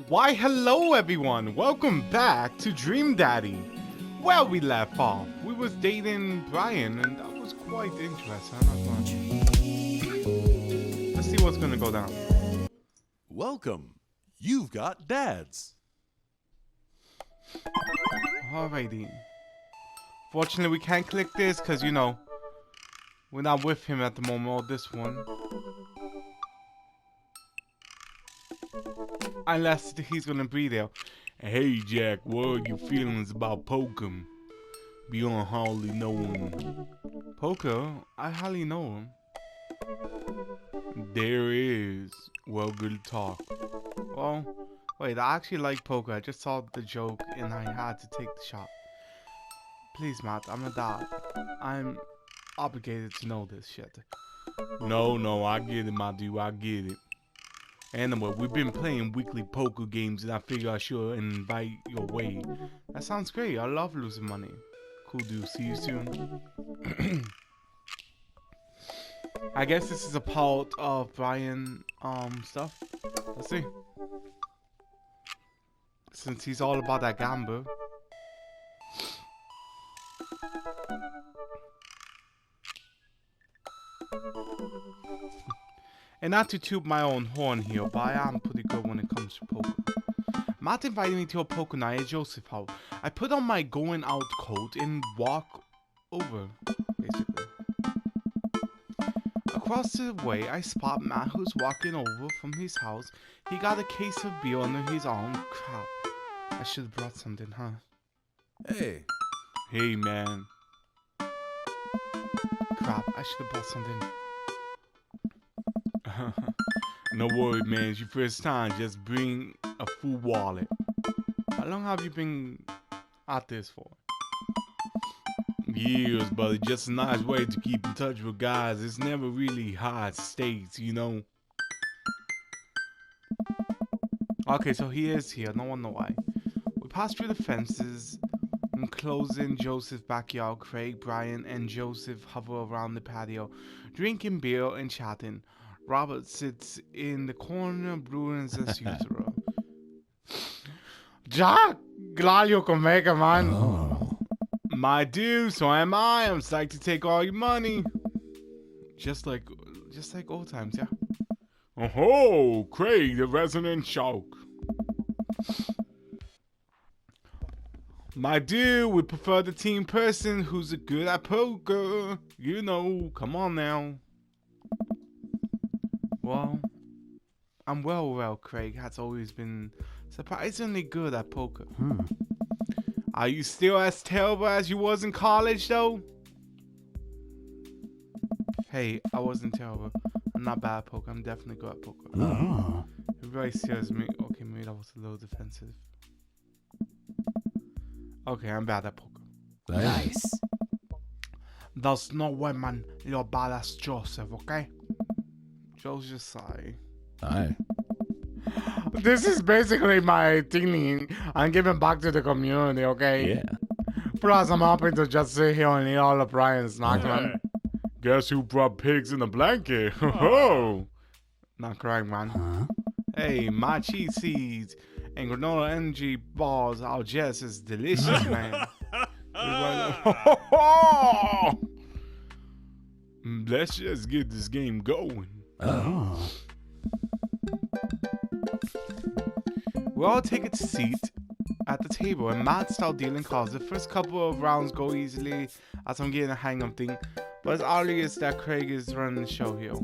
Why hello everyone, welcome back to Dream Daddy. Where we left off, we was dating Brian and that was quite interesting. I'm not gonna... Let's see what's gonna go down. Welcome. You've got dads. Alrighty. Fortunately we can't click this because you know, we're not with him at the moment, or this one. Unless he's gonna be there. Hey Jack, what are your feelings about poker? Beyond hardly knowing. Poker? I hardly know him. There is. Well, good talk. Well, wait, I actually like poker. I just saw the joke and I had to take the shot. Please, Matt, I'm a dad. I'm obligated to know this shit. No, I get it, my dude, I get it. Anyway, we've been playing weekly poker games and I figure I should invite your way. That sounds great. I love losing money. Cool dude. See you soon. I guess this is a part of Brian stuff. Let's see. Since he's all about that gamble. And not to toot my own horn here, but I am pretty good when it comes to poker. Matt invited me to a poker night at Joseph's house. I put on my going out coat and walk over, basically. Across the way, I spot Matt who's walking over from his house. He got a case of beer under his arm. Crap. I should have brought something, huh? Hey. Hey, man. Crap, I should have brought something. No worry, man. It's your first time. Just bring a full wallet. How long have you been at this for? Years, but it's just a nice way to keep in touch with guys. It's never really high stakes, you know. Okay, so he is here. No wonder why. We pass through the fences and close in Joseph's backyard. Craig, Brian, and Joseph hover around the patio, drinking beer and chatting. Robert sits in the corner, brewing as usual. Jack, glad you can make it, man. Oh. My dude, so am I. I'm psyched to take all your money. Just like old times, yeah. Oh, Craig, the resident shark. My dude, we prefer the team person who's good at poker. You know, come on now. Well, I'm well, Craig has always been surprisingly good at poker. Are you still as terrible as you was in college, though? Hey, I wasn't terrible. I'm not bad at poker. I'm definitely good at poker. Oh. Everybody scares me. Okay, maybe that was a little defensive. Okay, I'm bad at poker. Nice. There's no way, man. You're bad as Joseph, okay? Joe's just sorry. Aye. This is basically my thinking. I'm giving back to the community, okay? Yeah. Plus, I'm happy to just sit here and eat all of Brian's man. Guess who brought pigs in a blanket? Ho! Not correct, man. Huh? Hey, my cheese seeds and granola energy balls are just as delicious, man. Let's just get this game going. Oh. We all take a seat at the table and Matt starts dealing cards. The first couple of rounds go easily as I'm getting the hang of things, but it's obvious that Craig is running the show here.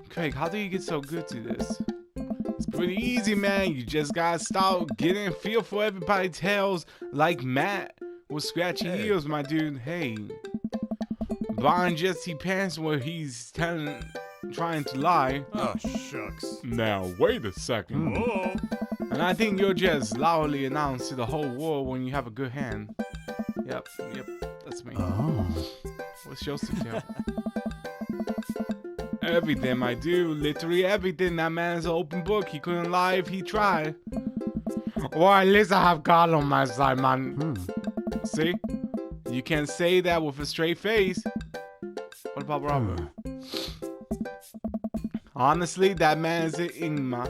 Craig, how do you get so good to this? It's pretty easy, man. You just gotta start getting a feel for everybody's tails like Matt with scratchy heels, my dude. Hey. Brian just he pants where he's trying to lie. Oh, shucks. Now, wait a second. Oh. And I think you'll just loudly announce to the whole world when you have a good hand. Yep, that's me. Oh. What's Joseph tell? Everything I do, literally everything. That man's an open book. He couldn't lie if he tried. Well, at least I have God on my side, man. See? You can't say that with a straight face. What about Robert? Honestly, that man is an Ingma.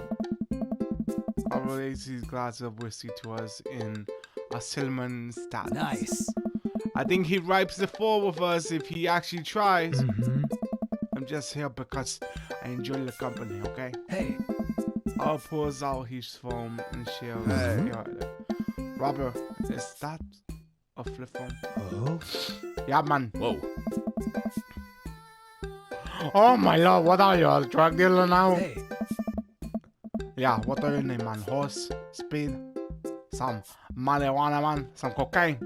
relates his glass of whiskey to us in a cinnamon status. Nice. I think he wipes the floor with us if he actually tries. I'm just here because I enjoy the company, okay? Hey. I'll pulls out his phone and shares. Robert, is that a flip phone? Oh. Yeah, man. Whoa. Oh my lord, what are you, a drug dealer now? Hey. Yeah, what are your name, man? Horse, speed, some marijuana, man, some cocaine.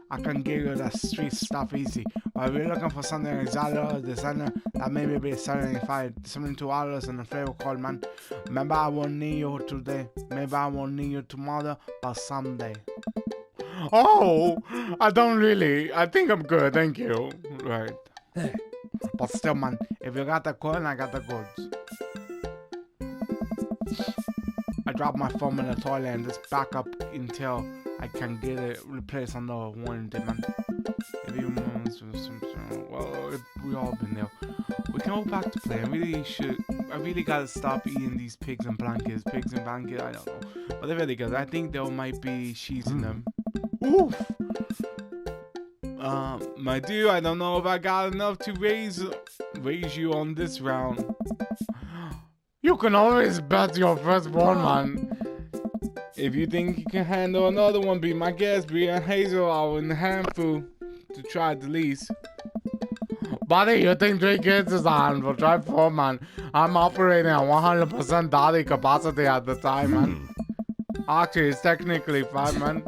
I can give you the street stuff easy. But we're looking for something exotic, designer that maybe be $72 and a flavor called, man. Maybe I won't need you today, maybe I won't need you tomorrow, but someday. Oh, I don't really. I think I'm good, thank you. Right. Hey. But still, man, if you got the coin, I got the goods. I drop my phone in the toilet and just back up until I can get it replaced on the warranty, man. If you well, we all been there. We can go back to play. I really gotta stop eating these pigs and blankets. Pigs and blankets, I don't know. But they're really good. I think there might be cheese in them. Oof! My dude, I don't know if I got enough to raise you on this round. You can always bet your firstborn, man. If you think you can handle another one, be my guest. Be a Hazel or in the handful to try the least. Buddy, you think 3 kids is a handful? Try 4, man. I'm operating at 100% daddy capacity at the time, man. Actually, it's technically 5, man.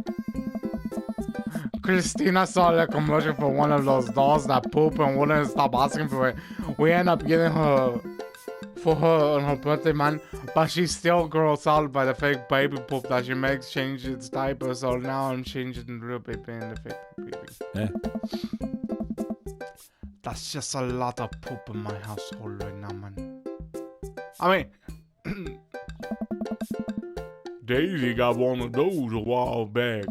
Christina saw a commercial for one of those dolls that poop and wouldn't stop asking for it. We end up getting her for her on her birthday, man. But she still grows out by the fake baby poop that she makes change its diaper. So now I'm changing the real baby and the fake baby. Eh? That's just a lot of poop in my household right now, man. I mean, Daisy got one of those a while back.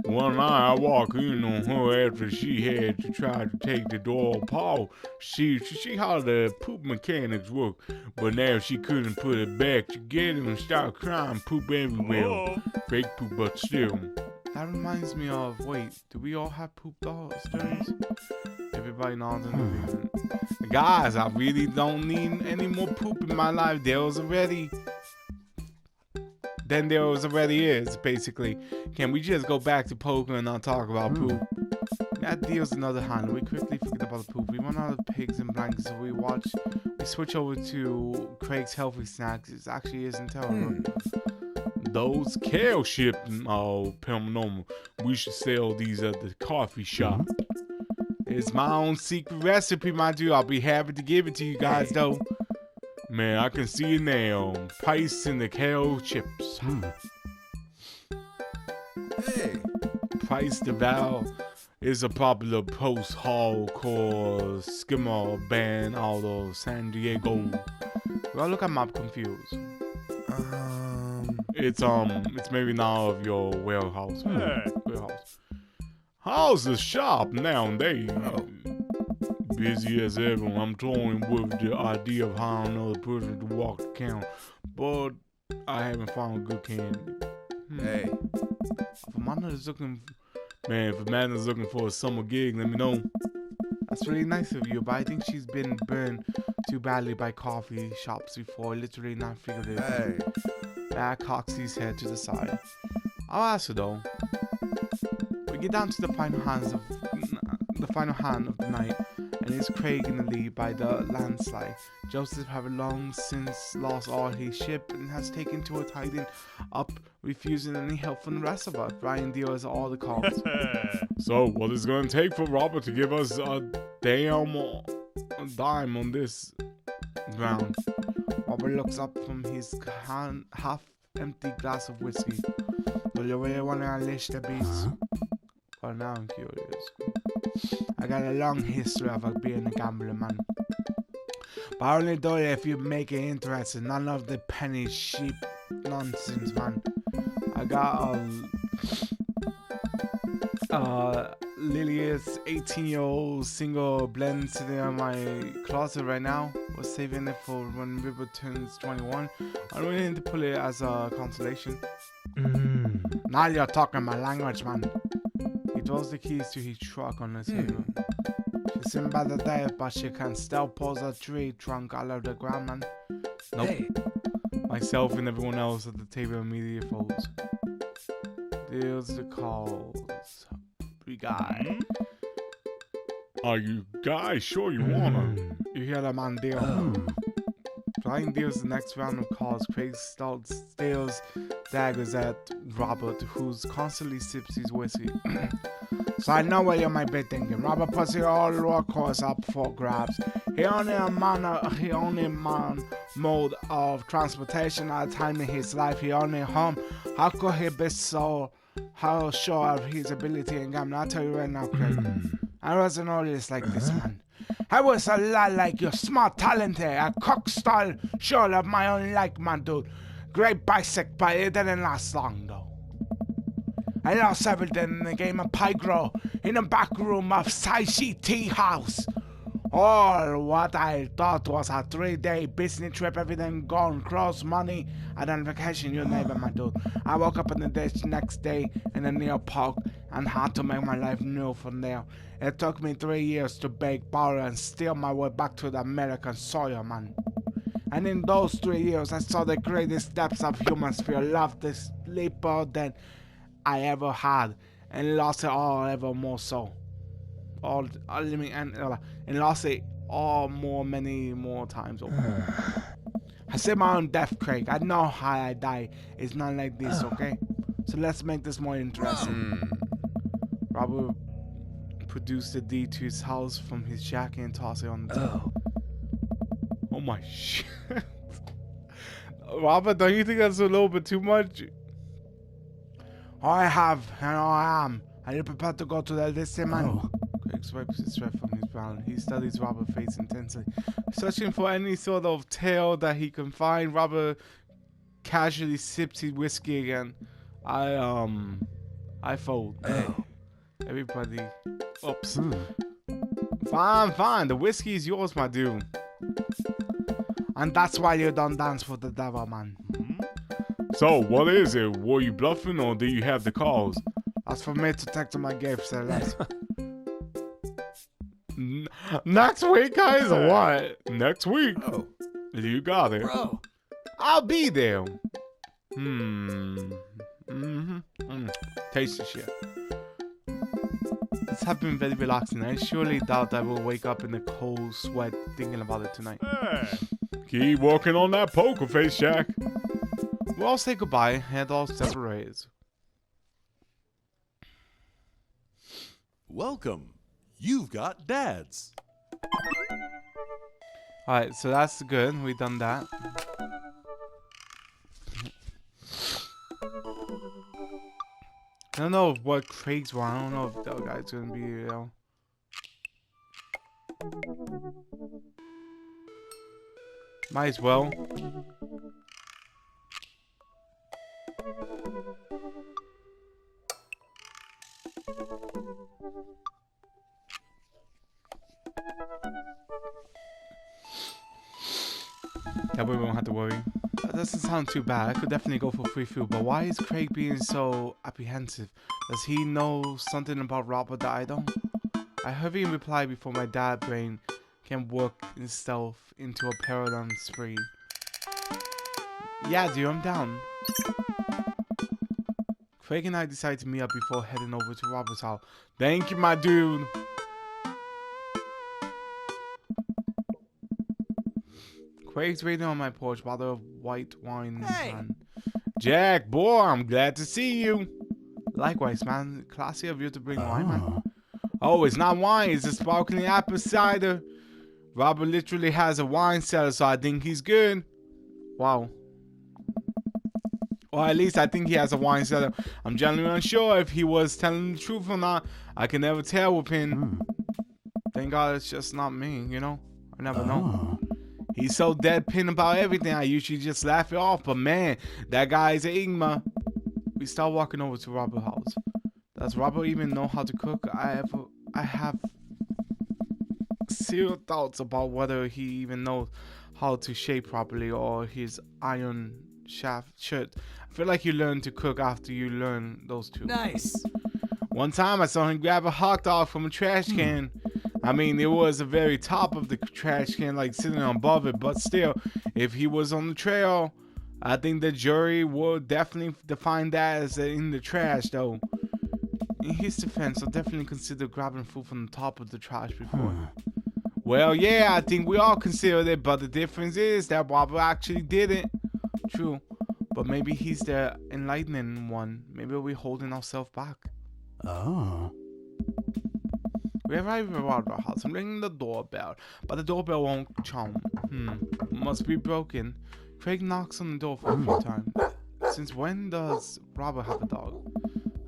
One night I walk in on her after she had to try to take the door apart. She how the poop mechanics work, but now she couldn't put it back together and started crying poop everywhere. Fake poop, but still. That reminds me of, wait, do we all have poop stories? Everybody knows in the reason. Guys, I really don't need any more poop in my life. There was already is, basically. Can we just go back to poker and not talk about poop? That deals another hand. We quickly forget about the poop. We run out of pigs and blankets, so we switch over to Craig's healthy snacks. It actually isn't terrible. Those kale chips, paranormal. We should sell these at the coffee shop. It's my own secret recipe, my dude. I'll be happy to give it to you guys, though. Man, I can see it now. Price in the kale chips. Hey. Price the Val is a popular post-hardcore skimmer band out of San Diego. Well, look, I'm confused. It's maybe now of your warehouse. Warehouse. How's the shop nowadays? Busy as ever. I'm toying with the idea of hiring another person to walk the counter, but I haven't found a good candidate. Hey. If Amanda's looking for a summer gig, let me know. That's really nice of you, but I think she's been burned too badly by coffee shops before. Literally not figured it out. Hey. Back cocks his head to the side. I'll ask her though. We get down to the final hand of the night, and it's Craig in the lead by the landslide. Joseph have long since lost all his ship and has taken to it, hiding up, refusing any help from the rest of us. Brian deals all the calls. So, what is it going to take for Robert to give us a dime on this ground? Robert looks up from his half-empty glass of whiskey. Do you really want to unleash the beast? Well, now I'm curious. I got a long history of being a gambler, man. But I only do it if you make it interesting. None of the penny sheep nonsense, man. I got Lilia's 18-year-old single blend sitting in my closet right now. Was saving it for when River turns 21. I really need to put it as a consolation. Now you're talking my language, man. He throws the keys to his truck on the table. She's in bad day, but she can still pulls a tree trunk out of the ground, man. Nope. Hey. Myself and everyone else at the table immediately folds. Deals the calls. We guy. Are you guys sure you wanna? You hear that man deal? Flying deals the next round of calls. Craig steals daggers at Robert, who's constantly sips his whiskey. So I know what you might be thinking. Robert puts the all workhorse up for grabs. He only man mode of transportation at a time in his life. He only home. How could he be so sure of his ability in gambling? I'll tell you right now, Craig. I wasn't always like this, man. I was a lot like you, smart, talented, a cock style, sure of my own like, man, dude. Great bicycle, but it didn't last long, though. I lost everything in the game of Pygro in the back room of Saishi Tea House. All what I thought was a 3-day business trip, everything gone, cross money, identification, you name it, my dude. I woke up in the next day in the Near Park and had to make my life new from there. It took me 3 years to beg, borrow, and steal my way back to the American soil, man. And in those 3 years, I saw the greatest depths of human spirit, love this deeper than I ever had, and lost it all ever more so. And lost it all many more times over. I said my own death, Craig. I know how I die. It's not like this, okay? So let's make this more interesting. Robert produced the deed to his house from his jacket and tossed it on the table. Oh my shit. Robert, don't you think that's a little bit too much? I have, and I am. Are you prepared to go to the list, man? Craig swipes his sweat from his brow. He studies Robert's face intensely. Searching for any sort of tale that he can find, Robert casually sips his whiskey again. I fold. Hey. Everybody. Oops. Fine. The whiskey is yours, my dude. And that's why you don't dance for the devil, man. So, what is it? Were you bluffing or do you have the calls? That's for me to take to my gift, Celeste. Next week, guys, or what? Next week. Oh. You got it. Bro. I'll be there. Taste the shit. This has been very relaxing. I surely doubt I will wake up in a cold sweat thinking about it tonight. Hey. Keep working on that poker face, Jack. We'll all say goodbye and all separate. Welcome. You've got dads. Alright, so that's good. We've done that. I don't know what Craig's want. I don't know if that guy's gonna be, you know. Might as well. That way we won't have to worry. That doesn't sound too bad. I could definitely go for free food, but why is Craig being so apprehensive? Does he know something about Robert that I don't? I hurry and reply before my dad brain can work itself into a paradigm spree. Yeah, dude, I'm down. Craig and I decide to meet up before heading over to Robert's house. Thank you, my dude. Craig's waiting on my porch, bottle of white wine. Hey. Man. Jack, boy, I'm glad to see you. Likewise, man. Classy of you to bring wine, man. Oh, it's not wine. It's a sparkling apple cider. Robert literally has a wine cellar, so I think he's good. Wow. Or at least I think he has a wine cellar. I'm genuinely unsure if he was telling the truth or not. I can never tell with him. Thank God it's just not me, you know? I never know. He's so deadpan about everything, I usually just laugh it off. But man, that guy is an Igma. We start walking over to Robert's house. Does Robert even know how to cook? I have serious doubts about whether he even knows how to shape properly or his iron shaft shirt. I feel like you learn to cook after you learn those two. Nice. One time I saw him grab a hot dog from a trash can. I mean, it was the very top of the trash can, like sitting above it, but still, if he was on the trail, I think the jury would definitely define that as in the trash, though. In his defense, I'll definitely consider grabbing food from the top of the trash before. Well, yeah, I think we all considered it, but the difference is that Robert actually did it. True, but maybe he's the enlightening one. Maybe we're holding ourselves back. Oh. We arrive around the house. I'm ringing the doorbell, but the doorbell won't chime. Must be broken. Craig knocks on the door for a few times. Since when does Robert have a dog?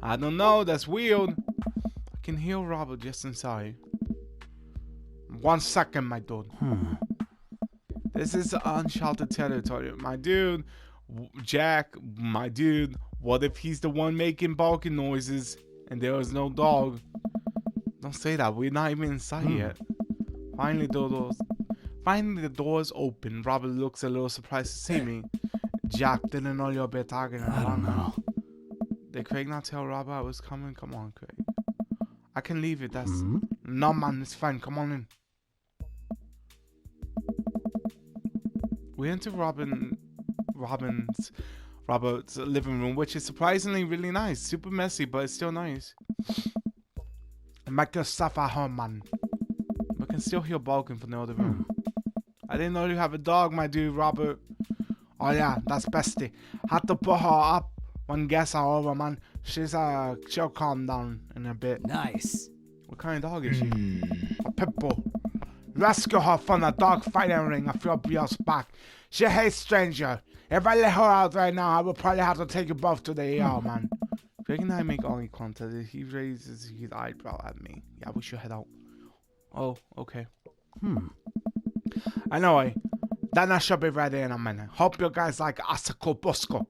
I don't know. That's weird. I can hear Robert just inside. 1 second, my dude. This is uncharted territory, my dude. Jack, my dude. What if he's the one making barking noises and there is no dog? Don't say that. We're not even inside yet. Finally, the doors open. Robert looks a little surprised to see me. Jack, didn't know you'll be talking. I don't know. Did Craig not tell Robert I was coming? Come on, Craig. I can leave it. That's no, man. It's fine. Come on in. We enter Robert's living room, which is surprisingly really nice. Super messy, but it's still nice. Make yourself at home, man. We can still hear barking from the other room. I didn't know you have a dog, my dude, Robert. Oh yeah, that's Bestie. Had to put her up when guests are over, man. She'll calm down in a bit. Nice. What kind of dog is she? A pit bull. Rescue her from the dog fighting ring a few years back. She hates stranger. If I let her out right now, I will probably have to take you both to the ER, man. Greg and I make eye contact. He raises his eyebrow at me. Yeah, we should head out. Oh, okay. Anyway, then I should be ready in a minute. Hope you guys like Asako Bosco.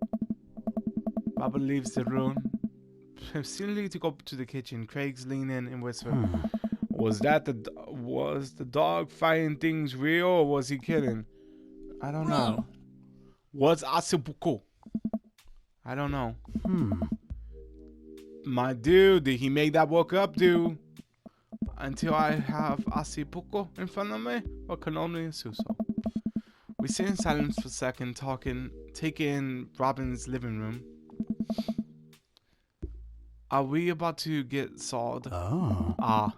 Robert leaves the room. Silly to go to the kitchen. Craig's leaning and whispering. Was the dog fighting things real or was he kidding? I don't know. What's Asibuko? I don't know. My dude, did he make that work up, dude? Until I have Asibuko in front of me, or can only assume so. We sit in silence for a second, taking Robin's living room. Are we about to get sawed? Oh.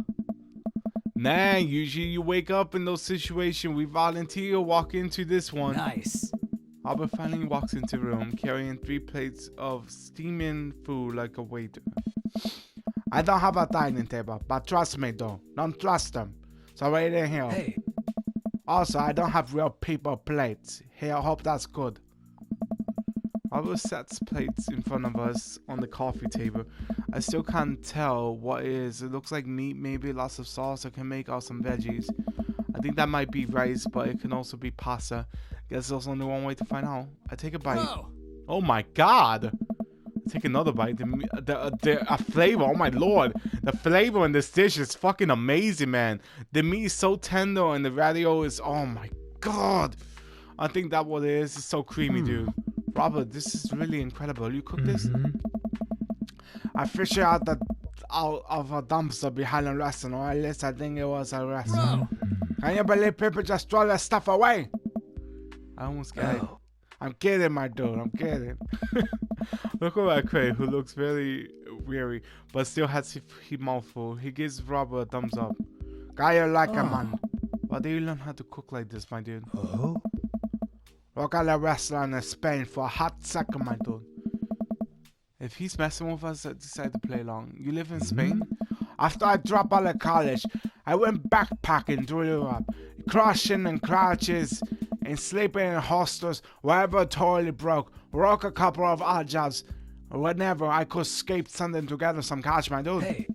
Nah, usually you wake up in those situations. We volunteer walk into this one. Nice. Albert finally walks into the room, carrying 3 plates of steaming food like a waiter. I don't have a dining table, but trust me though. Don't trust them. So right in here. Hey. Also, I don't have real paper plates. Here, I hope that's good. Albert sets plates in front of us on the coffee table. I still can't tell what it is. It looks like meat, maybe lots of sauce. I can make out some veggies. I think that might be rice, but it can also be pasta. Guess there's only one way to find out. I take a bite. Whoa. Oh my god! I take another bite. The flavor, oh my lord. The flavor in this dish is fucking amazing, man. The meat is so tender and the radio is, oh my god. I think that what it is. It's so creamy, dude. Robert, this is really incredible. You cook this? I fished it out of a dumpster behind a restaurant, or at least I think it was a restaurant. Can you believe people just throw that stuff away? I almost get it. I'm kidding, my dude. I'm kidding. Look at Craig, who looks very weary, but still has his mouth full. He gives Robert a thumbs up. Guy, you like a man. Why do you learn how to cook like this, my dude? Work at a restaurant in Spain for a hot second, my dude. If he's messing with us, I decide to play along. You live in Spain? After I dropped out of college, I went backpacking through Europe, crushing and crouches and sleeping in hostels wherever totally broke. Work a couple of odd jobs. Whenever I could escape something to gather some cash, my dude. Hey.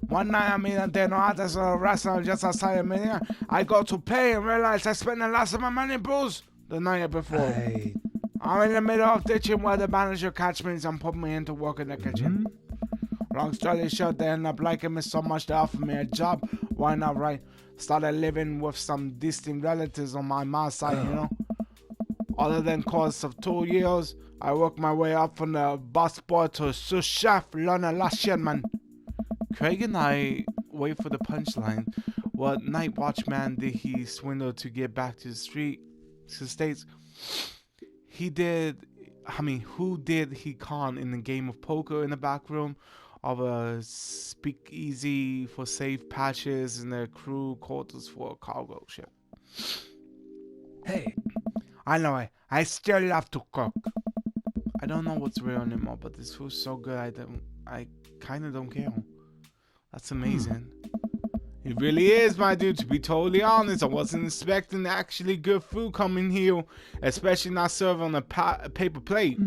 One night I'm in a dinner at a restaurant just outside of Minia. I go to pay and realize I spent the last of my money in booze the night before. I'm in the middle of ditching where the manager catch me and put me into work in the kitchen. Long story short, they ended up liking me so much they offered me a job. Why not, right? Started living with some distant relatives on my mom's side, you know. Other than course of 2 years, I worked my way up from the boss boy to sous chef, learning a lot of shit, man. Craig and I wait for the punchline. What night watchman did he swindle to get back to the States? Who did he con in the game of poker in the back room of a speakeasy for safe patches in the crew quarters for a cargo ship? Hey. I know I still love to cook. I don't know what's real anymore, but this food's so good I kinda don't care. That's amazing. It really is, my dude. To be totally honest, I wasn't expecting actually good food coming here, especially not served on a paper plate.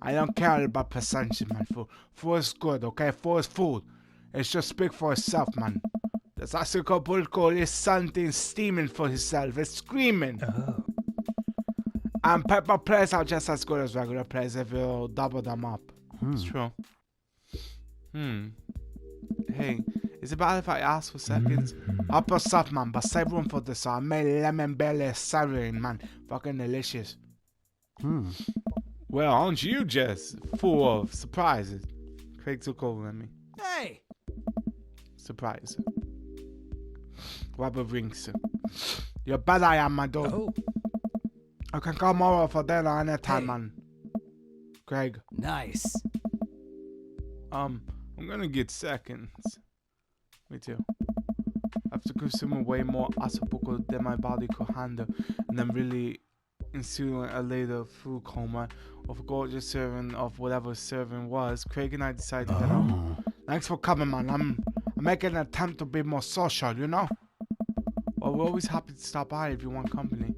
I don't care about percentage, man. Food is good, okay? Food is food. It's just speak for itself, man. The Acapulco is something steaming for itself. It's screaming. Oh. And pepper plates are just as good as regular plates if you double them up. It's true. Hey, is it bad if I ask for seconds? Upper stuff, man, but save room for this. I made lemon belly sarin, man. Fucking delicious. Well, aren't you just Full of surprises. Craig took over on me. Hey. Surprise. Rubber rings. You bet I am, my dude. Oh. I can come over for dinner anytime, Hey. man. Craig. Nice. I'm gonna get seconds. Me too. After consuming way more Acapulco than my body could handle, and then really ensuing a later food coma of a gorgeous serving of whatever serving was, Craig and I decided to head out. Thanks for coming, man. I'm making an attempt to be more social, you know? Well, we're always happy to stop by if you want company.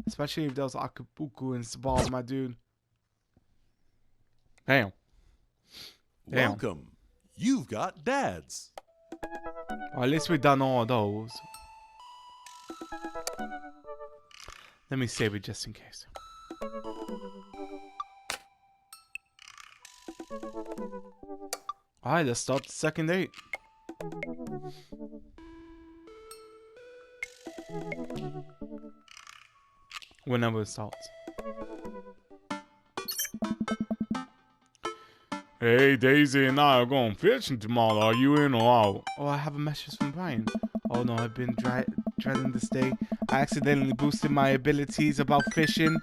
Especially if there's Acapulco involved, my dude. Damn. Welcome. You've got dads. Well, at least we've done all of those. Let me save it just in case. Alright, let's start the second date. Whenever it starts. Hey, Daisy and I are going fishing tomorrow. Are you in or out? Oh, I have a message from Brian. Oh no, I've been dreading this day. I accidentally boosted my abilities about fishing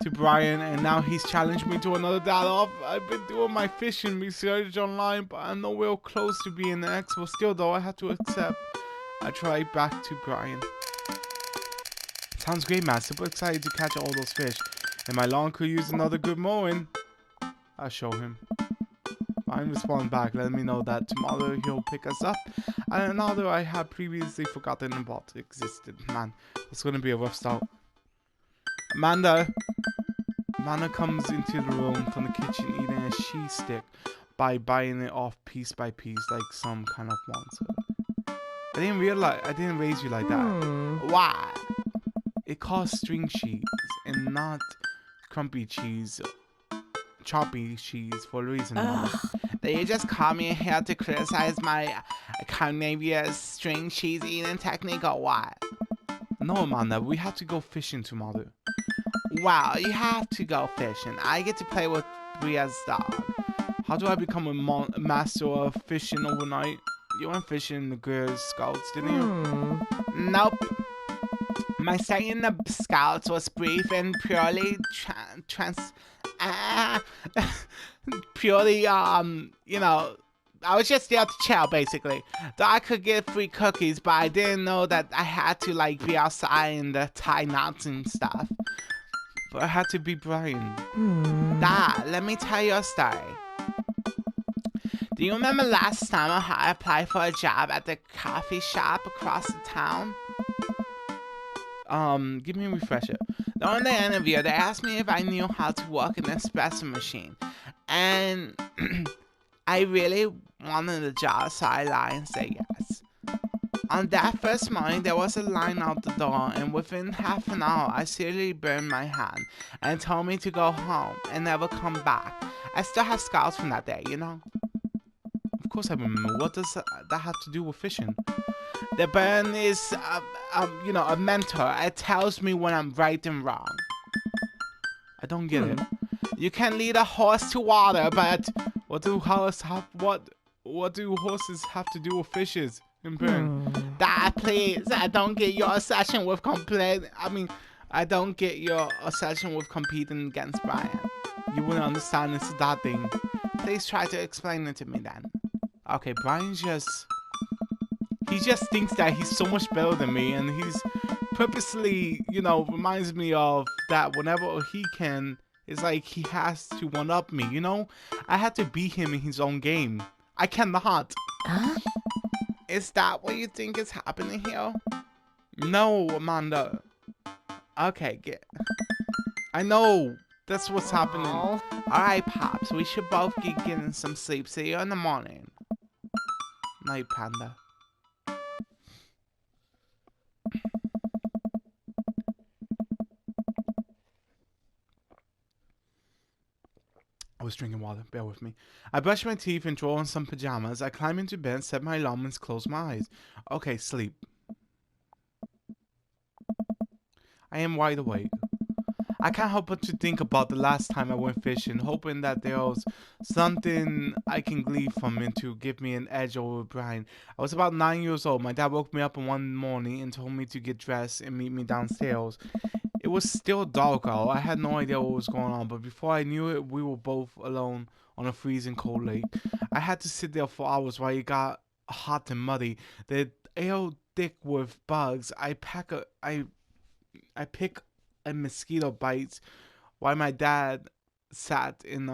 to Brian, and now he's challenged me to another dialogue. I've been doing my fishing research online, but I'm nowhere close to being an expert. Still though, I have to accept. I try back to Brian. Sounds great, man. Super excited to catch all those fish. And my lawn could use another good mowing. I'll show him. Brian responds back, letting me know that tomorrow he'll pick us up. And another I had previously forgotten about existed. Man, it's gonna be a rough start. Amanda comes into the room from the kitchen eating a cheese stick by biting it off piece by piece like some kind of monster. I didn't raise you like that. Why? It calls string cheese and not crumpy cheese, choppy cheese for a reason. Did you just call me here to criticize my carnivorous string cheese eating technique or what? No, Amanda, we have to go fishing tomorrow. Wow, you have to go fishing. I get to play with Bria's dog. How do I become a master of fishing overnight? You went fishing in the Girl Scouts, didn't you? Nope. My stay in the Scouts was brief and purely you know, I was just there to chill, basically. Though I could get free cookies, but I didn't know that I had to, like, be outside and tie knots and stuff. But I had to be Brian. Dad, let me tell you a story. Do you remember last summer how I applied for a job at the coffee shop across the town? Give me a refresher. During the interview, they asked me if I knew how to work an espresso machine. And I really wanted the job, so I lied and said yes. On that first morning, there was a line out the door, and within half an hour, I seriously burned my hand and told me to go home and never come back. I still have scars from that day, you know? course I remember. What does that have to do with fishing? The burn is, you know, a mentor. It tells me when I'm right and wrong. I don't get it. You can lead a horse to water, but what do horses have to do with fishes and burn? Dad, please, I don't get your obsession with I don't get your obsession with competing against Brian. You wouldn't understand this is that thing. Please try to explain it to me then. Okay, he just thinks that he's so much better than me, and he's purposely, you know, reminds me of that whenever he can, it's like he has to one-up me, you know? I had to beat him in his own game. I cannot. Huh? Is that what you think is happening here? No, Amanda. Okay, I know that's what's happening. Aw. Alright, Pops, we should both get getting some sleep. See you in the morning. Night, Panda. I was drinking water, bear with me. I brush my teeth and draw on some pajamas. I climb into bed, set my alarm, and close my eyes. Okay, sleep. I am wide awake. I can't help but to think about the last time I went fishing, hoping that there was something I can glean from it to give me an edge over Brian. I was about 9 years old. My dad woke me up one morning and told me to get dressed and meet me downstairs. It was still dark out. I had no idea what was going on, but before I knew it, we were both alone on a freezing cold lake. I had to sit there for hours while it got hot and muddy. The air thick with bugs. I pick a mosquito bites while my dad sat in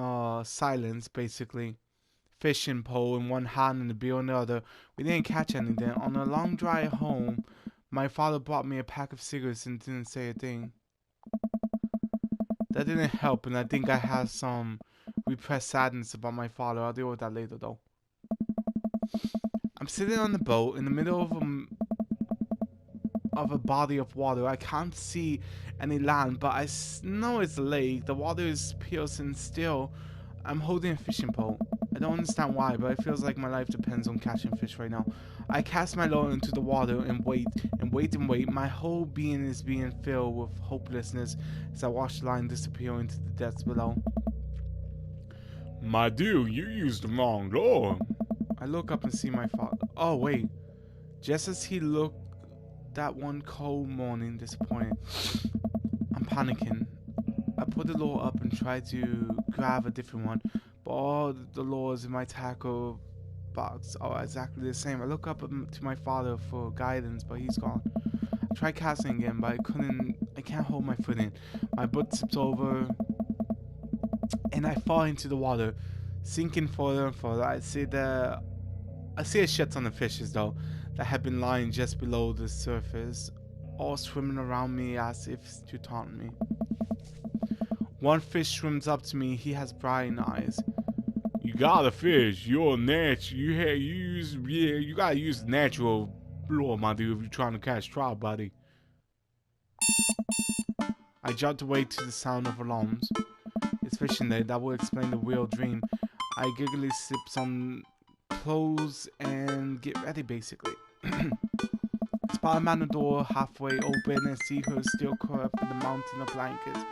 silence, basically. Fishing pole in one hand and the beer in the other. We didn't catch anything. On a long drive home, my father bought me a pack of cigarettes and didn't say a thing. That didn't help, and I think I had some repressed sadness about my father. I'll deal with that later, though. I'm sitting on the boat in the middle of a body of water. I can't see any land, but I know it's a lake. The water is piercing still. I'm holding a fishing pole. I don't understand why, but it feels like my life depends on catching fish right now. I cast my lure into the water and wait and wait and wait. My whole being is being filled with hopelessness as I watch the line disappear into the depths below. My dude, you used the wrong lure. I look up and see my father. Oh, wait. Just as he looked that one cold morning, disappointed. I'm panicking. I put the lure up and try to grab a different one, but all the lures in my tackle box are exactly the same. I look up to my father for guidance, but he's gone. I try casting again, but I can't hold my footing. My butt tips over and I fall into the water, sinking further and further. I see a shit ton of fishes though that had been lying just below the surface, all swimming around me as if to taunt me. One fish swims up to me. He has bright eyes. You gotta fish. You're natural. You gotta use natural lure, my dude, if you're trying to catch trout, buddy. I jogged away to the sound of alarms. It's fishing day. That will explain the real dream. I giggly slip some clothes and get ready, basically. Spot a man at the door halfway open and see her still curled up in the mountain of blankets.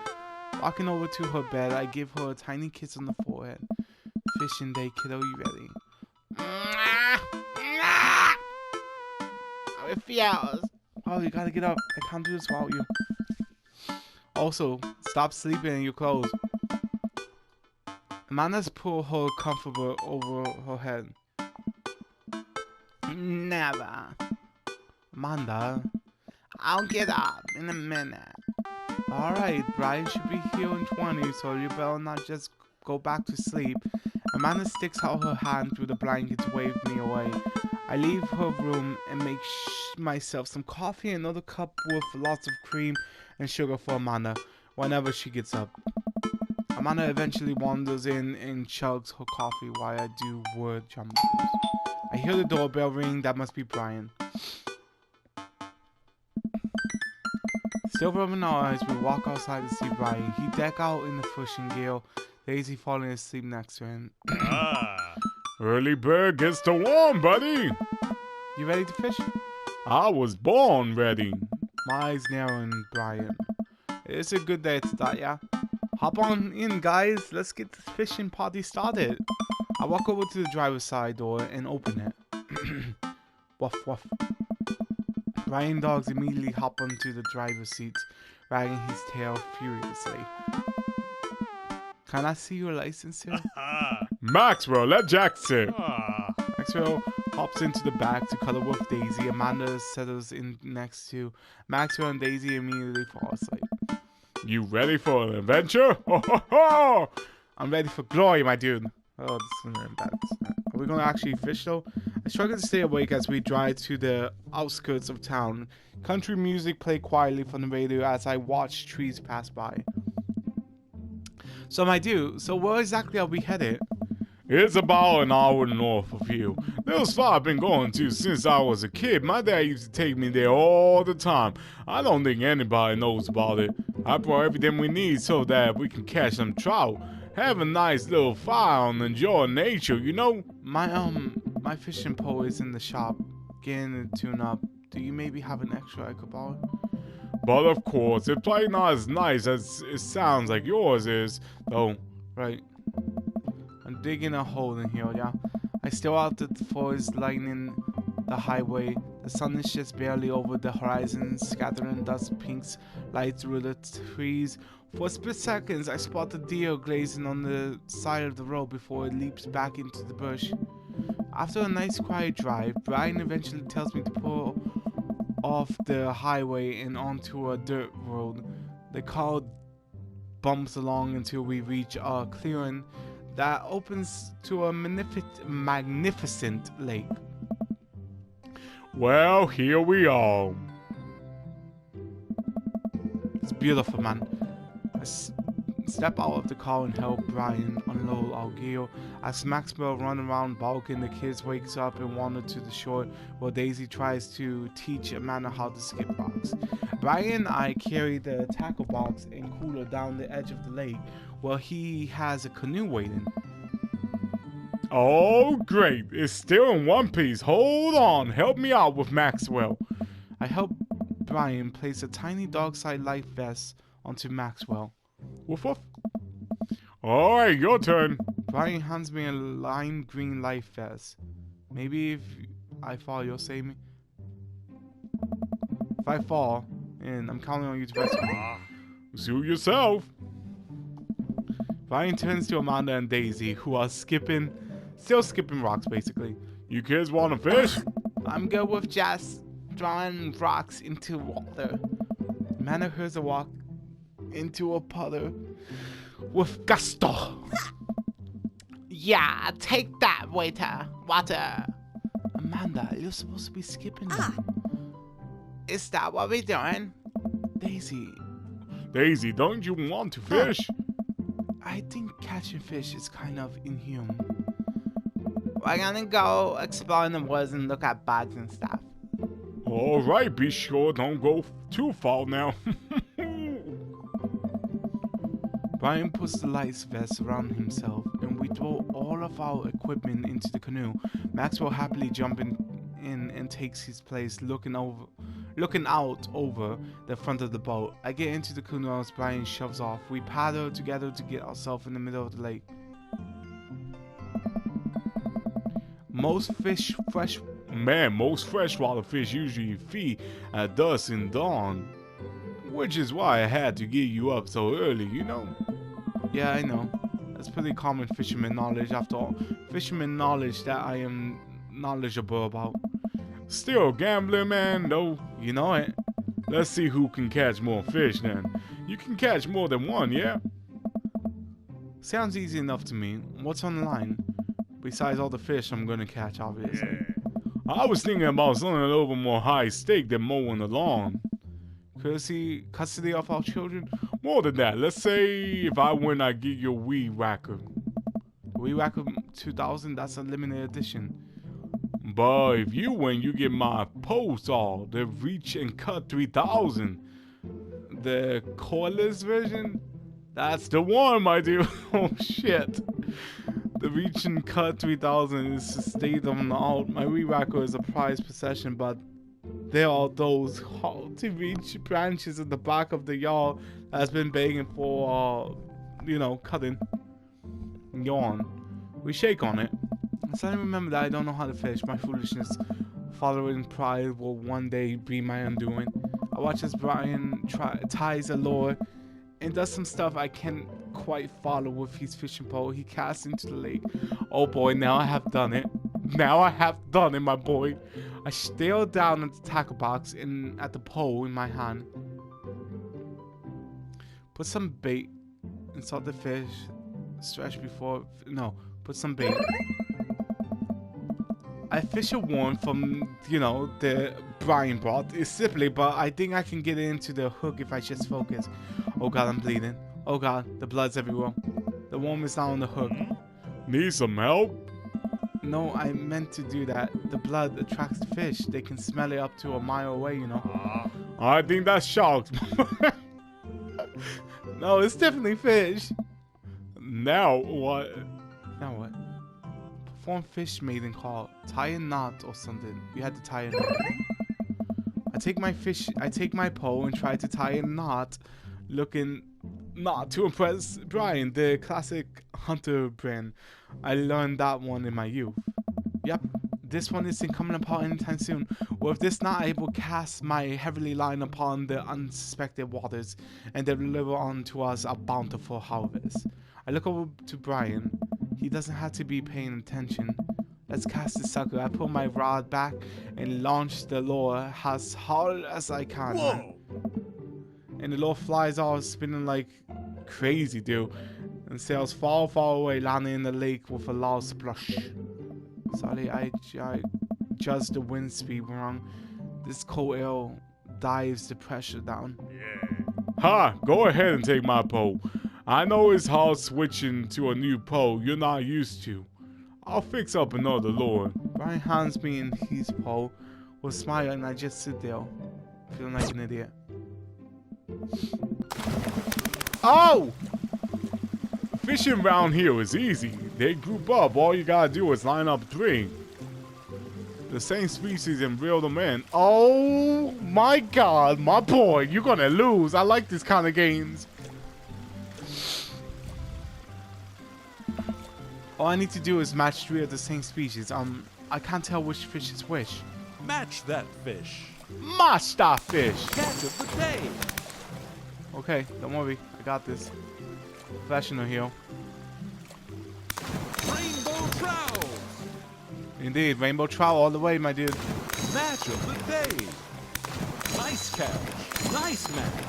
Walking over to her bed, I give her a tiny kiss on the forehead. Fishing day, kiddo, you ready? How it feels. Oh, you gotta get up. I can't do this without you. Also, stop sleeping in your clothes. Amanda's pulled her comforter over her head. Never. Amanda, I'll get up in a minute. Alright, Brian should be here in 20, so you better not just go back to sleep. Amanda sticks out her hand through the blanket to wave me away. I leave her room and make myself some coffee and another cup with lots of cream and sugar for Amanda whenever she gets up. Amanda eventually wanders in and chugs her coffee while I do word jumpers. I hear the doorbell ring. That must be Brian. Still rubbing our eyes, we walk outside to see Brian. He decked out in the fishing gear, Daisy falling asleep next to him. Early bird gets the worm, buddy. You ready to fish? I was born ready. My eyes narrowing, Brian. It's a good day to start, yeah? Hop on in, guys. Let's get this fishing party started. I walk over to the driver's side door and open it. Woof, woof. Brian dogs immediately hop onto the driver's seat, wagging his tail furiously. Can I see your license here? Maxwell, let Jack sit. Maxwell hops into the back to cuddle with Daisy. Amanda settles in next to Maxwell, and Daisy immediately fall asleep. You ready for an adventure? Ho, ho, ho! I'm ready for glory, my dude. Oh, this is gonna bad. Are we gonna actually fish though? I struggle to stay awake as we drive to the outskirts of town. Country music played quietly from the radio as I watch trees pass by. So my dude, so where exactly are we headed? It's about an hour north of here. This spot I've been going to since I was a kid. My dad used to take me there all the time. I don't think anybody knows about it. I brought everything we need so that we can catch some trout. Have a nice little fire and enjoy nature, you know? My fishing pole is in the shop, getting it tuned up. Do you maybe have an extra I could borrow? But of course, it's probably not as nice as it sounds like yours is, though. Right. I'm digging a hole in here, yeah? I stare out the forest lining the highway. The sun is just barely over the horizon, scattering dust pinks light through the trees. For a split seconds, I spot the deer grazing on the side of the road before it leaps back into the bush. After a nice quiet drive, Brian eventually tells me to pull off the highway and onto a dirt road. The car bumps along until we reach a clearing that opens to a magnificent lake. Well, here we are. It's beautiful, man. I step out of the car and help Brian unload our gear. As Maxwell runs around balking, the kids wakes up and wander to the shore while Daisy tries to teach Amanda how to skip rocks. Brian and I carry the tackle box and cooler down the edge of the lake while he has a canoe waiting. Oh, great. It's still in one piece. Hold on. Help me out with Maxwell. I help Brian place a tiny dog-sized life vest onto Maxwell. Woof woof. All right, your turn. Brian hands me a lime green life vest. Maybe if I fall, you'll save me. If I fall, and I'm counting on you to rescue me. Suit yourself. Brian turns to Amanda and Daisy, who are still skipping rocks, basically. You kids want to fish? I'm good with just throwing rocks into water. Amanda hears a walk into a puddle with gusto. Yeah, take that, waiter. Water. Amanda, you're supposed to be skipping them. Is that what we're doing? Daisy, don't you want to fish? I think catching fish is kind of inhuman. We're gonna go explore in the woods and look at bugs and stuff. All right, be sure don't go too far now. Brian puts the life vest around himself, and we throw all of our equipment into the canoe. Maxwell happily jumping in and takes his place, looking out over the front of the boat. I get into the canoe as Brian shoves off. We paddle together to get ourselves in the middle of the lake. Most freshwater fish usually feed at dusk and dawn, which is why I had to get you up so early, you know? Yeah, I know. That's pretty common fisherman knowledge after all. Fisherman knowledge that I am knowledgeable about. Still gambling, man, though. You know it. Let's see who can catch more fish then. You can catch more than one, yeah? Sounds easy enough to me. What's on the line? Besides all the fish I'm gonna catch, obviously. Yeah. I was thinking about something a little bit more high stake than mowing the lawn. Custody of our children? More than that. Let's say if I win, I get your weed whacker. Weed whacker 2000? That's a limited edition. But if you win, you get my post all, the reach and cut 3000. The cordless version? That's the one, my dude. Oh shit. The reach and cut 3000 is the state of an art. My re-racker is a prized possession, but there are those hard-to-reach branches in the back of the yard that's been begging for, cutting. Yawn. We shake on it. Suddenly remember that I don't know how to fish. My foolishness, following pride, will one day be my undoing. I watch as Brian ties a lure and does some stuff I can't quite follow with his fishing pole. He casts into the lake. Oh boy, now I have done it. Now I have done it, my boy. I stare down at the tackle box and at the pole in my hand. Put some bait inside the fish. Stretch before... No, put some bait. I fish a worm from, the Brian brought. It's simply, but I think I can get into the hook if I just focus. Oh god, I'm bleeding. Oh god, the blood's everywhere. The worm is not on the hook. Need some help? No, I meant to do that. The blood attracts fish. They can smell it up to a mile away, I think that's sharks. No, it's definitely fish. Now what? Now what? Perform fish maiden call. Tie a knot or something. You had to tie a knot. I take my pole and try to tie a knot, looking not to impress Brian, the classic hunter brand. I learned that one in my youth. Yep, this one isn't coming apart anytime soon. Or if this not, I will cast my heavenly line upon the unsuspected waters and deliver unto us a bountiful harvest. I look over to Brian. He doesn't have to be paying attention. Let's cast the sucker. I pull my rod back and launch the lure as hard as I can. Whoa! And the lure flies off, spinning like crazy, dude, and sails far, far away, landing in the lake with a loud splash. Sorry, I judged the wind speed wrong. This cold air dives the pressure down. Ha! Go ahead and take my pole. I know it's hard switching to a new pole you're not used to. I'll fix up another lure. Brian hands me in his pole with a smile, and I just sit there, feeling like an idiot. Oh! Fishing around here is easy. They group up. All you gotta do is line up 3. The same species and reel them in. Oh my god, my boy, you're gonna lose. I like this kind of games. All I need to do is match 3 of the same species. I can't tell which fish is which. Match that fish. Match that fish. Catch of the day. Okay, don't worry. I got this. Professional here. Rainbow trout. Indeed, rainbow trout all the way, my dude. Match of the day. Nice catch. Nice match.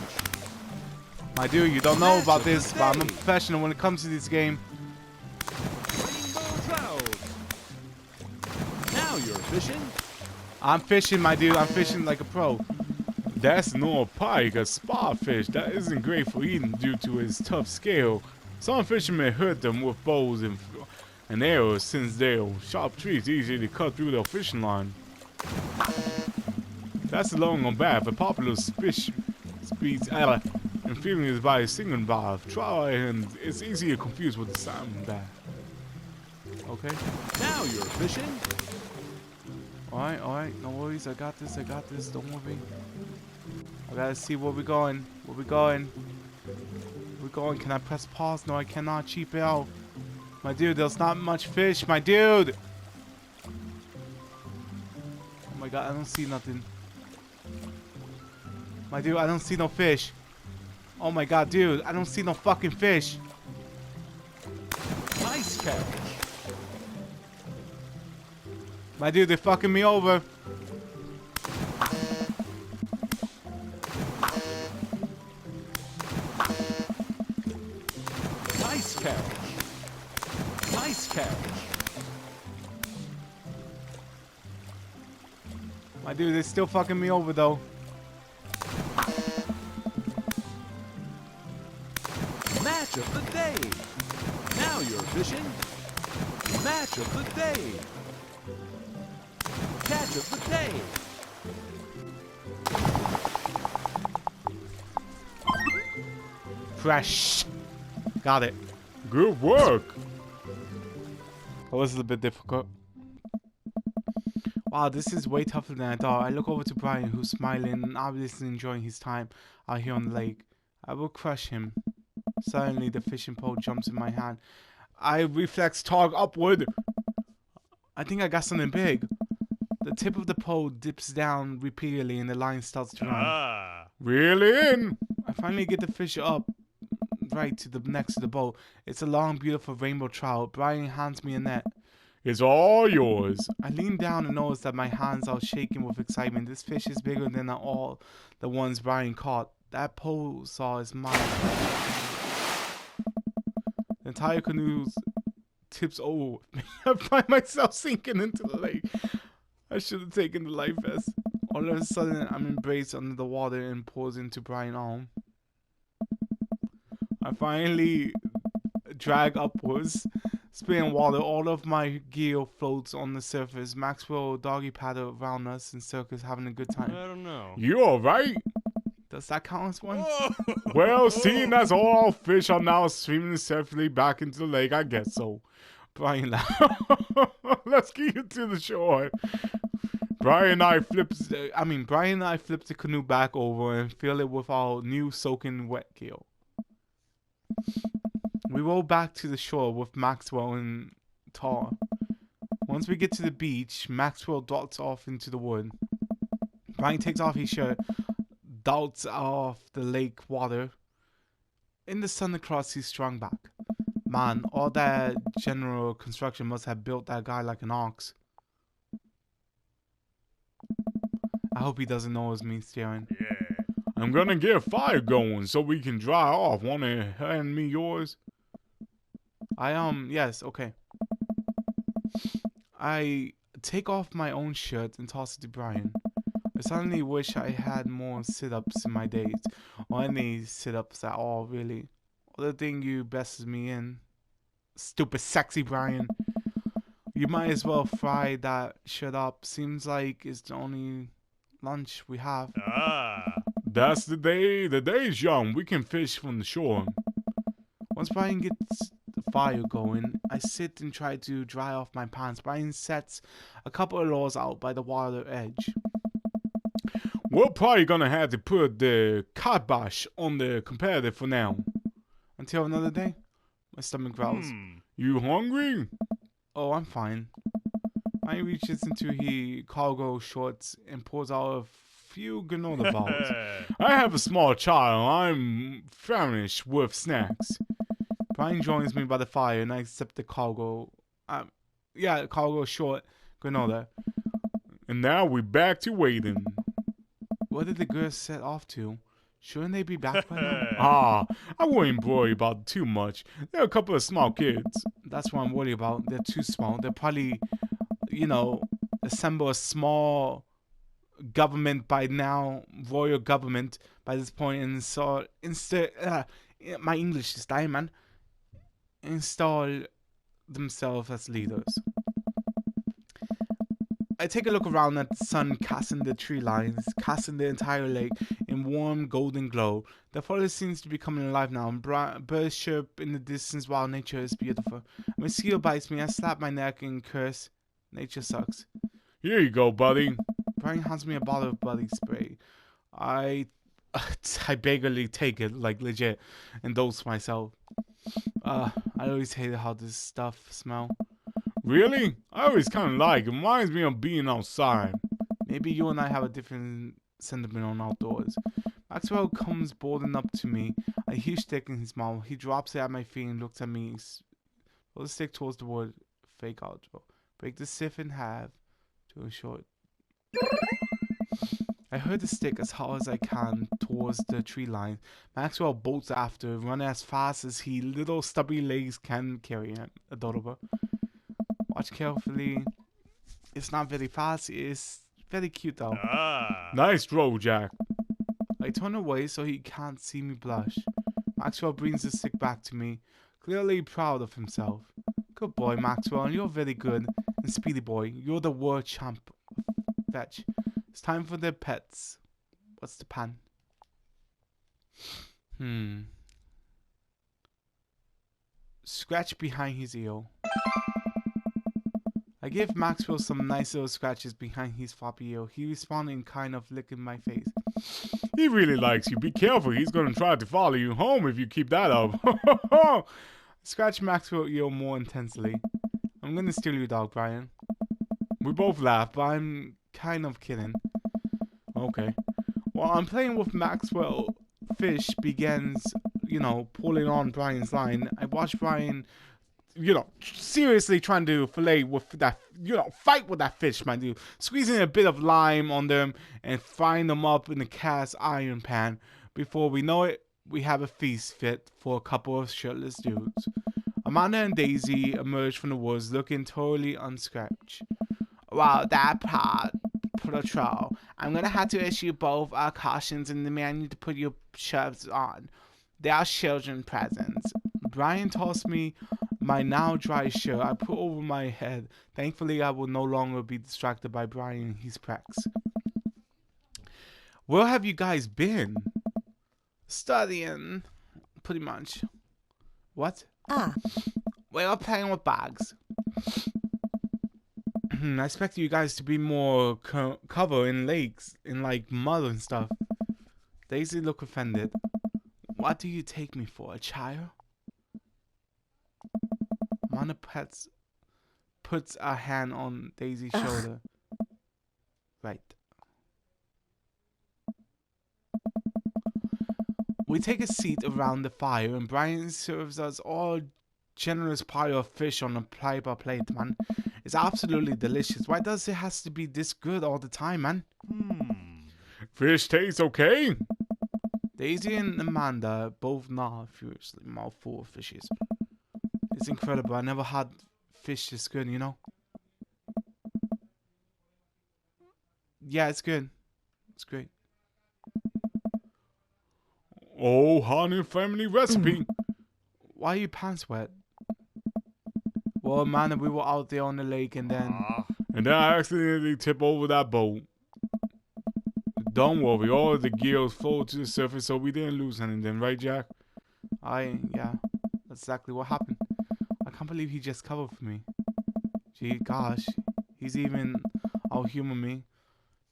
My dude, you don't know Match about of the this, but I'm a day. professional when it comes to this game. Rainbow trout. Now you're fishing. I'm fishing, my dude. I'm fishing like a pro. That's no pike, a spot fish that isn't great for eating due to its tough scale. Some fishermen hurt them with bows and arrows since their sharp trees easily cut through their fishing line. That's long on bad for popular fish speeds and feeling is by a singing bar. Try and it's easy to confuse with the salmon bath. Okay. Now you're fishing. Alright. No worries. I got this. Don't worry. I gotta see where we're going. We're going. Can I press pause? No, I cannot. Cheap out. My dude, there's not much fish. My dude! Oh my god, I don't see nothing. My dude, I don't see no fish. Oh my god, dude, I don't see no fucking fish. Nice catch. My dude, they're fucking me over. Nice catch. Nice catch. My dude, they're still fucking me over though. Match of the day. Now you're fishing. Match of the day. Catch of the day. Fresh. Got it. Good work. That was a little bit difficult. Wow, this is way tougher than I thought. I look over to Brian, who's smiling and obviously enjoying his time out here on the lake. I will crush him. Suddenly, the fishing pole jumps in my hand. I reflex tog upward. I think I got something big. The tip of the pole dips down repeatedly and the line starts to run. Reel in. I finally get the fish up right to the next to the boat. It's a long, beautiful rainbow trout. Brian hands me a net. It's all yours. I lean down and notice that my hands are shaking with excitement. This fish is bigger than all the ones Brian caught. That pole saw is mine. The entire canoe tips over. I find myself sinking into the lake. I should have taken the life vest. All of a sudden, I'm embraced under the water and pulls into Brian's arm. I finally drag upwards, spitting water. All of my gear floats on the surface. Maxwell doggy paddle around us in circles, having a good time. I don't know. You alright? Does that count as one? Well, seeing as all fish are now swimming safely back into the lake, I guess so. Brian laughed. Let's get you to the shore. Brian and I flip the canoe back over and fill it with our new soaking wet gear. We roll back to the shore with Maxwell and Tar. Once we get to the beach, Maxwell darts off into the wood. Brian takes off his shirt, darts off the lake water. In the sun across his strong back. Man, all that general construction must have built that guy like an ox. I hope he doesn't notice me staring. Yeah. I'm gonna get a fire going so we can dry off. Wanna hand me yours? Yes, okay. I take off my own shirt and toss it to Brian. I suddenly wish I had more sit-ups in my days. Or any sit-ups at all, really. The thing you bested me in. Stupid sexy Brian. You might as well fry that shit up. Seems like it's the only lunch we have. That's the day. The day's young. We can fish from the shore. Once Brian gets the fire going, I sit and try to dry off my pants. Brian sets a couple of lures out by the water edge. We're probably gonna have to put the kibosh on the competitive for now. Until another day. My stomach growls. You hungry? Oh, I'm fine. Brian reaches into his cargo shorts and pulls out a few granola bars. I have a small child. I'm famished with snacks. Brian joins me by the fire and I accept the cargo. Cargo short granola. And now we're back to waiting. What did the girls set off to? Shouldn't they be back by now? I wouldn't worry about it too much. They're a couple of small kids. That's what I'm worried about. They're too small. They'll probably, assemble a small government by now, royal government by this point, and so my English is dying, man. Install themselves as leaders. I take a look around at the sun casting the tree lines, casting the entire lake in warm golden glow. The forest seems to be coming alive now, and birds chirp in the distance while nature is beautiful. A mosquito bites me, I slap my neck and curse. Nature sucks. Here you go, buddy. Brian hands me a bottle of body spray. I basically take it, like legit, and dose myself. I always hated how this stuff smells. Really? I always kind of like it. Reminds me of being outside. Maybe you and I have a different sentiment on outdoors. Maxwell comes boarding up to me, a huge stick in his mouth. He drops it at my feet and looks at me. Pull the stick towards the wood. Fake outro. Break the sieve in half to a short. I hurl the stick as hard as I can towards the tree line. Maxwell bolts after, running as fast as his little stubby legs can carry him. Adorable. Watch carefully. It's not very fast. It's very cute though. Nice throw, Jack. I turn away so he can't see me blush. Maxwell brings the stick back to me, clearly proud of himself. Good boy, Maxwell. You're very good. And Speedy boy, you're the world champ. Fetch. It's time for the pets. What's the pan? Scratch behind his ear. give Maxwell some nice little scratches behind his floppy ear. He responded kind of licking my face. He really likes you. Be careful. He's gonna try to follow you home if you keep that up. Scratch Maxwell's ear more intensely. I'm gonna steal your dog, Brian. We both laugh, but I'm kind of kidding. Okay. While I'm playing with Maxwell, Fish begins, pulling on Brian's line. I watch Brian, seriously trying to fillet with that, fight with that fish, my dude. Squeezing a bit of lime on them and frying them up in the cast iron pan. Before we know it, we have a feast fit for a couple of shirtless dudes. Amanda and Daisy emerge from the woods looking totally unscratched. Wow, that patrol. I'm gonna have to issue both cautions and demand you to put your shirts on. They are children presents. Brian tossed me my now dry shirt I put over my head. Thankfully, I will no longer be distracted by Brian and his pranks. Where have you guys been? Studying. Pretty much. What? We were playing with bags. I expected you guys to be more covered in lakes, in like mud and stuff. Daisy looked offended. What do you take me for, a child? Amanda puts a hand on Daisy's shoulder. Right. We take a seat around the fire and Brian serves us all generous pile of fish on a paper plate, man. It's absolutely delicious. Why does it has to be this good all the time, man? Fish tastes okay. Daisy and Amanda both nod furiously, mouthful of fishes. It's incredible. I never had fish this good, Yeah, it's good. It's great. Oh, honey family recipe. Why are your pants wet? Well, Amanda, we were out there on the lake and then... And then I accidentally tip over that boat. Don't worry, all of the gear was floated to the surface so we didn't lose anything, right, Jack? Yeah, that's exactly what happened. I can't believe he just covered for me. Gee, gosh, he's even out-humor me.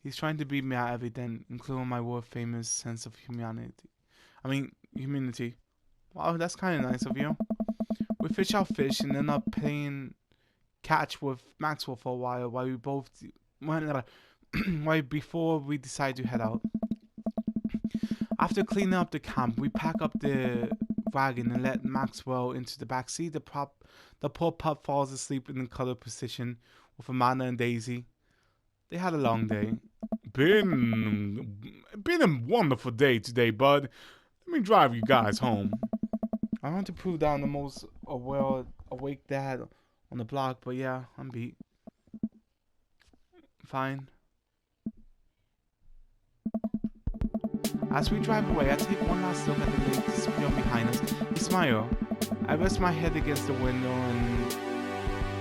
He's trying to beat me at everything, including my world-famous sense of humanity. Wow, that's kind of nice of you. We fish our fish and end up playing catch with Maxwell for a while before we decide to head out. After cleaning up the camp, we pack up the wagon and let Maxwell into the back seat. The poor pup falls asleep in the cuddle position with Amanda and Daisy. They had a long day. Been a wonderful day today, bud. Let me drive you guys home. I want to prove that I'm the most awake dad on the block, but yeah, I'm beat. Fine. As we drive away, I take one last look at the lake disappear behind us. We smile. I rest my head against the window and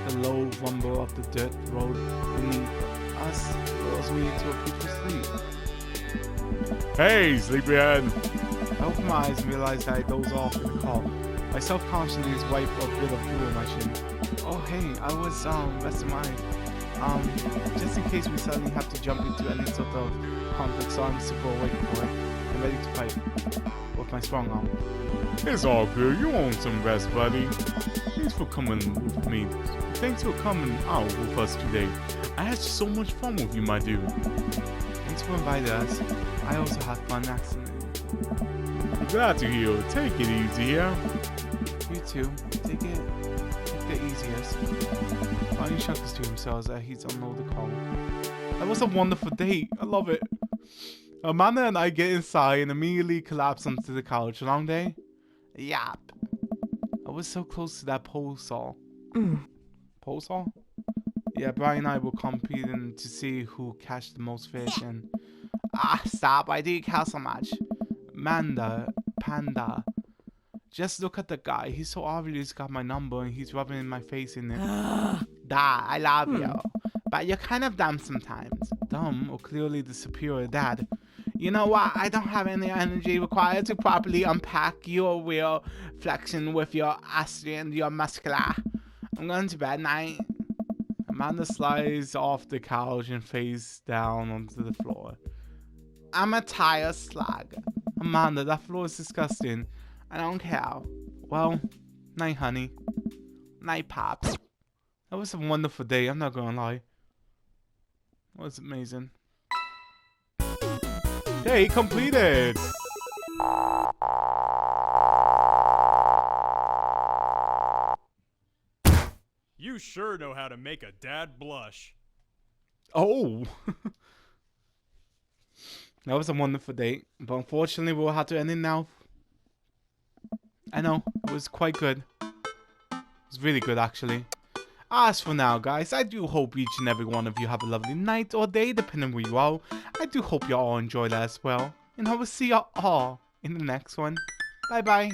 the low rumble of the dirt road beneath us lulls me into a peaceful sleep. Hey, sleepyhead. I open my eyes and realize that I doze off in the car. My self-consciousness wipe a bit of fuel on my chin. Oh hey, I was resting my eyes. Just in case we suddenly have to jump into any sort of conflict, so I'm super awake for it and ready to fight with my strong arm. It's all good. You want some rest, buddy. Thanks for coming with me. Thanks for coming out with us today. I had so much fun with you, my dude. Thanks for inviting us. I also had fun accidentally. Glad to hear. Take it easy, yeah? You too. Take the easiest. Barney chuckles to himself as he's unloaded the car. That was a wonderful date. I love it. Amanda and I get inside and immediately collapse onto the couch. Long day? Yap. I was so close to that pole saw. Pole saw? Yeah, Brian and I were competing to see who catch the most fish and... stop. Why do you care so much? Panda. Just look at the guy. He's so obvious got my number and he's rubbing in my face in it. I love you. But you're kind of dumb sometimes. Dumb or clearly the superior dad. You know what? I don't have any energy required to properly unpack your real flexion with your astri and your muscular. I'm going to bed night. Amanda slides off the couch and face down onto the floor. I'm a tire slug. Amanda, that floor is disgusting. I don't care. Well, night, honey. Night, Pops. That was a wonderful day, I'm not gonna lie. It was amazing. Day completed! You sure know how to make a dad blush. Oh! That was a wonderful date, but unfortunately we'll have to end it now. I know, it was quite good. It was really good, actually. As for now, guys, I do hope each and every one of you have a lovely night or day, depending where you are. I do hope you all enjoy that as well. And I will see you all in the next one. Bye-bye.